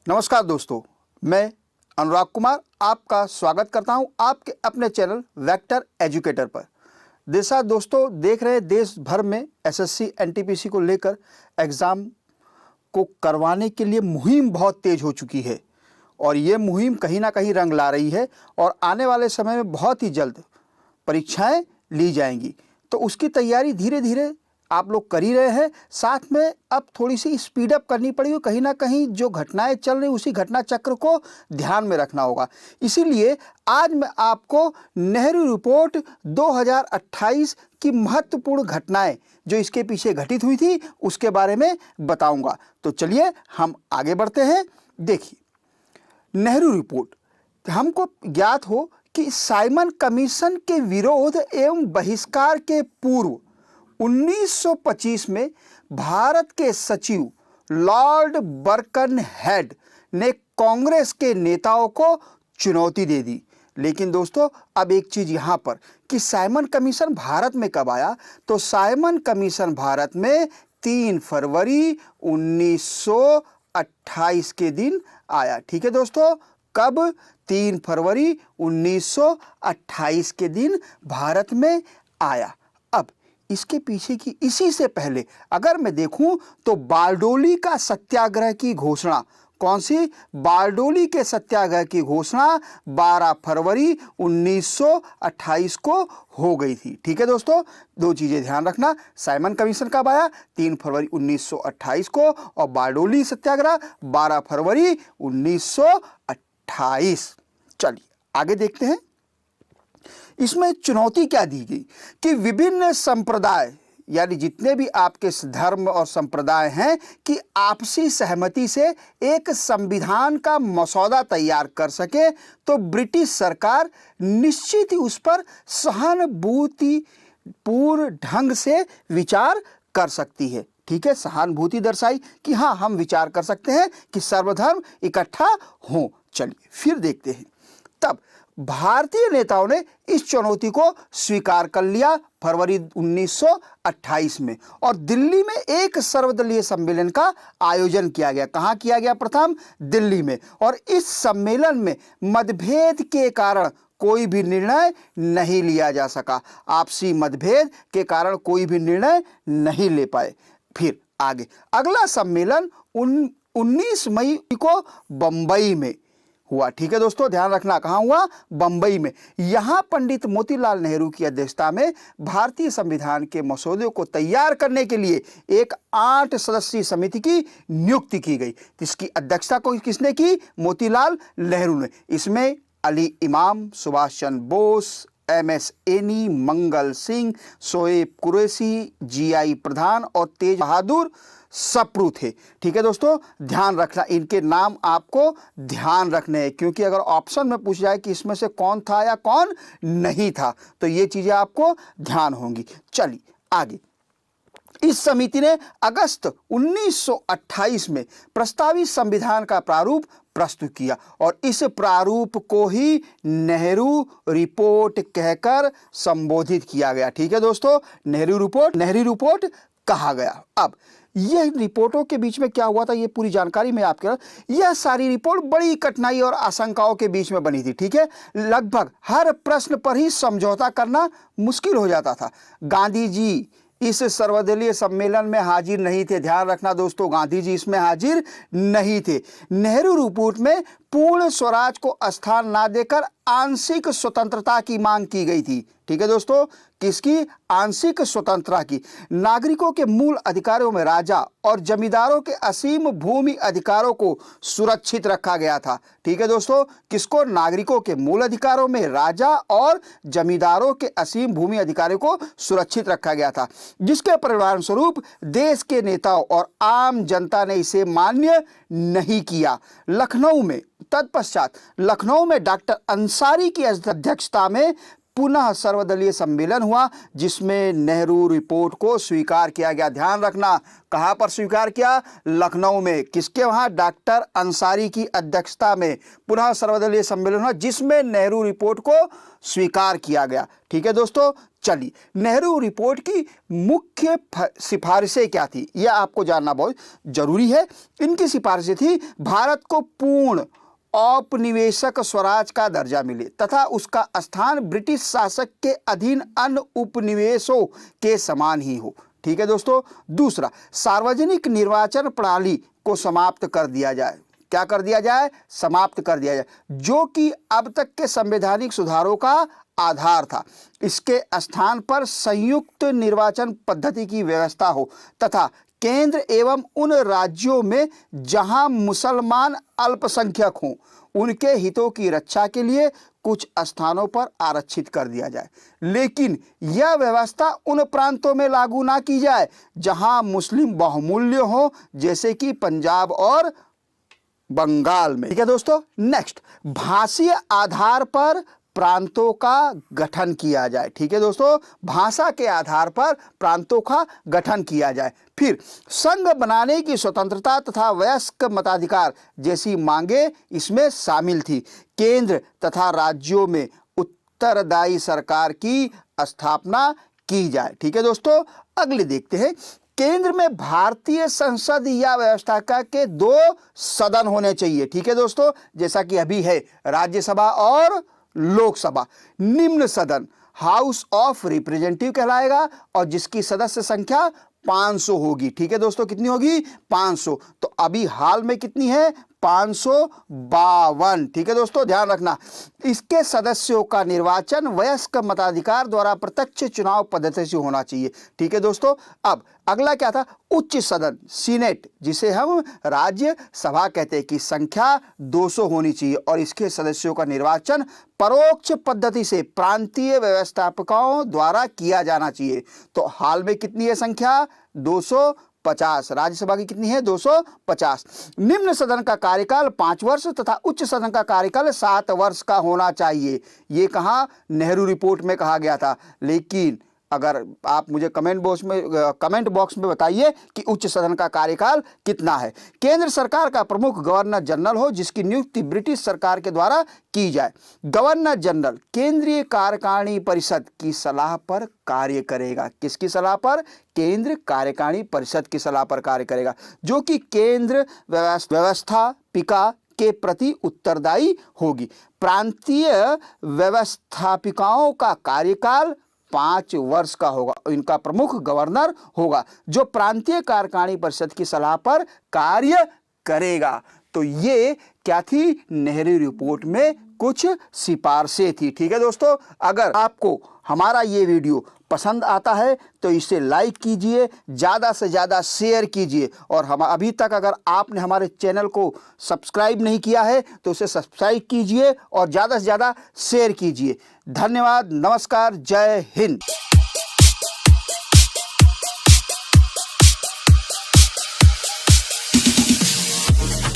नमस्कार दोस्तों, मैं अनुराग कुमार आपका स्वागत करता हूं आपके अपने चैनल वेक्टर एजुकेटर पर। दोस्तों देख रहे हैं देश भर में एसएससी एनटीपीसी को लेकर एग्ज़ाम को करवाने के लिए मुहिम बहुत तेज हो चुकी है और ये मुहिम कहीं ना कहीं रंग ला रही है और आने वाले समय में बहुत ही जल्द परीक्षाएं ली जाएंगी। तो उसकी तैयारी धीरे धीरे आप लोग कर ही रहे हैं। साथ में अब थोड़ी सी स्पीड अप करनी पड़ेगी, कहीं ना कहीं जो घटनाएं चल रही उसी घटना चक्र को ध्यान में रखना होगा। इसीलिए आज मैं आपको नेहरू रिपोर्ट 2028 की महत्वपूर्ण घटनाएं जो इसके पीछे घटित हुई थी उसके बारे में बताऊंगा। तो चलिए हम आगे बढ़ते हैं। देखिए, नेहरू रिपोर्ट हमको ज्ञात हो कि साइमन कमीशन के विरोध एवं बहिष्कार के पूर्व 1925 में भारत के सचिव लॉर्ड बर्कनहेड ने कांग्रेस के नेताओं को चुनौती दे दी। लेकिन दोस्तों अब एक चीज यहां पर कि साइमन कमीशन भारत में कब आया, तो साइमन कमीशन भारत में 3 फरवरी 1928 के दिन आया। ठीक है दोस्तों, कब? 3 फरवरी 1928 के दिन भारत में आया। अब इसके पीछे की, इसी से पहले अगर मैं देखूं तो बारडोली का सत्याग्रह की घोषणा, कौन सी? बारडोली के सत्याग्रह की घोषणा 12 फरवरी 1928 को हो गई थी। ठीक है दोस्तों, दो चीजें ध्यान रखना, साइमन कमीशन कब आया? 3 फरवरी 1928 को, और बारडोली सत्याग्रह 12 फरवरी 1928। चलिए आगे देखते हैं। इसमें चुनौती क्या दी गई कि विभिन्न संप्रदाय, यानी जितने भी आपके धर्म और संप्रदाय हैं, कि आपसी सहमति से एक संविधान का मसौदा तैयार कर सके तो ब्रिटिश सरकार निश्चित ही उस पर सहानुभूतिपूर्ण ढंग से विचार कर सकती है। ठीक है, सहानुभूति दर्शाई कि हाँ, हम विचार कर सकते हैं कि सर्वधर्म इकट्ठा हो। चलिए फिर देखते हैं। तब भारतीय नेताओं ने इस चुनौती को स्वीकार कर लिया फरवरी 1928 में, और दिल्ली में एक सर्वदलीय सम्मेलन का आयोजन किया गया। कहां किया गया? प्रथम दिल्ली में। और इस सम्मेलन में मतभेद के कारण कोई भी निर्णय नहीं लिया जा सका। आपसी मतभेद के कारण कोई भी निर्णय नहीं ले पाए। फिर आगे अगला सम्मेलन 19 मई को बंबई में हुआ। ठीक है दोस्तों, ध्यान रखना, कहां हुआ? बंबई में। यहां पंडित मोतीलाल नेहरू की अध्यक्षता में भारतीय संविधान के मसौदे को तैयार करने के लिए एक 8 सदस्यीय समिति की नियुक्ति की गई। इसकी अध्यक्षता को किसने की? मोतीलाल नेहरू ने। इसमें अली इमाम, Subhash Chandra Bose, MS any, Mangal Singh, Shoaib Qureshi, GI प्रधान और तेज बहादुर सप्रू थे। ठीक है दोस्तों, ध्यान रखना, इनके नाम आपको ध्यान रखने हैं, क्योंकि अगर ऑप्शन में पूछ जाए कि इसमें से कौन था या कौन नहीं था तो ये चीजें आपको ध्यान होंगी। चलिए आगे। इस समिति ने अगस्त 1928 में प्रस्तावित संविधान का प्रारूप प्रस्तुत किया और इस प्रारूप को ही नेहरू रिपोर्ट कहकर संबोधित किया गया। ठीक है दोस्तों, नेहरू रिपोर्ट कहा गया। अब यह रिपोर्टों के बीच में क्या हुआ था, ये पूरी जानकारी मैं आपके, यह सारी रिपोर्ट बड़ी कठिनाई और आशंकाओं के बीच में बनी थी। ठीक है, लगभग हर प्रश्न पर ही समझौता करना मुश्किल हो जाता था। गांधी जी इस सर्वदलीय सम्मेलन में हाजिर नहीं थे। ध्यान रखना दोस्तों, गांधी जी इसमें हाजिर नहीं थे। नेहरू रिपोर्ट में पूर्ण स्वराज को स्थान ना देकर आंशिक स्वतंत्रता की मांग की गई थी। ठीक है दोस्तों, किसकी? आंशिक स्वतंत्रता की। नागरिकों के मूल अधिकारों में राजा और जमींदारों के असीम भूमि अधिकारों को सुरक्षित रखा गया था। ठीक है दोस्तों, किसको? नागरिकों के मूल अधिकारों में राजा और जमींदारों के असीम भूमि अधिकारों को सुरक्षित रखा गया था, जिसके परिणाम स्वरूप देश के नेताओं और आम जनता ने इसे मान्य नहीं किया। तत्पश्चात लखनऊ में डॉक्टर अंसारी की अध्यक्षता में पुनः सर्वदलीय सम्मेलन हुआ जिसमें नेहरू रिपोर्ट को स्वीकार किया गया। ध्यान रखना, कहाँ पर स्वीकार किया? लखनऊ में। किसके वहाँ? डॉक्टर अंसारी की अध्यक्षता में पुनः सर्वदलीय सम्मेलन हुआ जिसमें नेहरू रिपोर्ट को स्वीकार किया गया। ठीक है दोस्तों, चलिए नेहरू रिपोर्ट की मुख्य सिफारिशें क्या थी यह आपको जानना बहुत जरूरी है। इनकी सिफारिशें थी भारत को पूर्ण औपनिवेशिक स्वराज का दर्जा मिले तथा उसका स्थान ब्रिटिश शासक के अधीन अन्य उपनिवेशों के समान ही हो। ठीक है दोस्तों। दूसरा, सार्वजनिक निर्वाचन प्रणाली को समाप्त कर दिया जाए। क्या कर दिया जाए? समाप्त कर दिया जाए, जो कि अब तक के संवैधानिक सुधारों का आधार था। इसके स्थान पर संयुक्त निर्वाचन पद्धति की व्यवस्था हो तथा केंद्र एवं उन राज्यों में जहां मुसलमान अल्पसंख्यक हों उनके हितों की रक्षा के लिए कुछ स्थानों पर आरक्षित कर दिया जाए, लेकिन यह व्यवस्था उन प्रांतों में लागू ना की जाए जहां मुस्लिम बहुमूल्य हो, जैसे कि पंजाब और बंगाल में। ठीक है दोस्तों। नेक्स्ट, भाषीय आधार पर प्रांतों का गठन किया जाए। ठीक है दोस्तों, भाषा के आधार पर प्रांतों का गठन किया जाए। फिर संघ बनाने की स्वतंत्रता तथा वयस्क मताधिकार जैसी मांगे इसमें शामिल थी। केंद्र तथा राज्यों में उत्तरदायी सरकार की स्थापना की जाए। ठीक है दोस्तों। अगले देखते हैं, केंद्र में भारतीय संसद या व्यवस्था के 2 सदन होने चाहिए। ठीक है दोस्तों, जैसा कि अभी है राज्यसभा और लोकसभा। निम्न सदन हाउस ऑफ रिप्रेजेंटेटिव कहलाएगा और जिसकी सदस्य संख्या 500 होगी। ठीक है दोस्तों, कितनी होगी? 500। तो अभी हाल में कितनी है? 552। ठीक है दोस्तों, ध्यान रखना। इसके सदस्यों का निर्वाचन वयस्क मताधिकार द्वारा प्रत्यक्ष चुनाव पद्धति से होना चाहिए। ठीक है दोस्तों। अब अगला क्या था? उच्च सदन, सीनेट, जिसे हम राज्य सभा कहते हैं, की संख्या 200 होनी चाहिए और इसके सदस्यों का निर्वाचन परोक्ष पद्धति से प्रांतीय व्यवस्थापकों द्वारा किया जाना चाहिए। तो हाल में कितनी है संख्या? 250। राज्यसभा की कितनी है? 250। निम्न सदन का कार्यकाल 5 वर्ष तथा उच्च सदन का कार्यकाल 7 वर्ष का होना चाहिए। ये कहाँ? नेहरू रिपोर्ट में कहा गया था। लेकिन अगर आप मुझे कमेंट बॉक्स में बताइए कि उच्च सदन का कार्यकाल कितना है। केंद्र सरकार का प्रमुख गवर्नर जनरल हो जिसकी नियुक्ति ब्रिटिश सरकार के द्वारा की जाए। गवर्नर जनरल केंद्रीय कार्यकारिणी परिषद की सलाह पर कार्य करेगा। किसकी सलाह पर? केंद्र कार्यकारिणी परिषद की सलाह पर कार्य करेगा, जो कि केंद्र व्यवस्थापिका के प्रति उत्तरदायी होगी। प्रांतीय व्यवस्थापिकाओं का कार्यकाल 5 वर्ष का होगा। इनका प्रमुख गवर्नर होगा जो प्रांतीय कार्यकारिणी परिषद की सलाह पर कार्य करेगा। तो ये क्या थी? नेहरू रिपोर्ट में कुछ सिफारिशें थी। ठीक है दोस्तों, अगर आपको हमारा ये वीडियो पसंद आता है तो इसे लाइक कीजिए, ज़्यादा से ज़्यादा शेयर कीजिए और हम अभी तक अगर आपने हमारे चैनल को सब्सक्राइब नहीं किया है तो उसे सब्सक्राइब कीजिए और ज़्यादा से ज़्यादा शेयर कीजिए। धन्यवाद, नमस्कार, जय हिंद।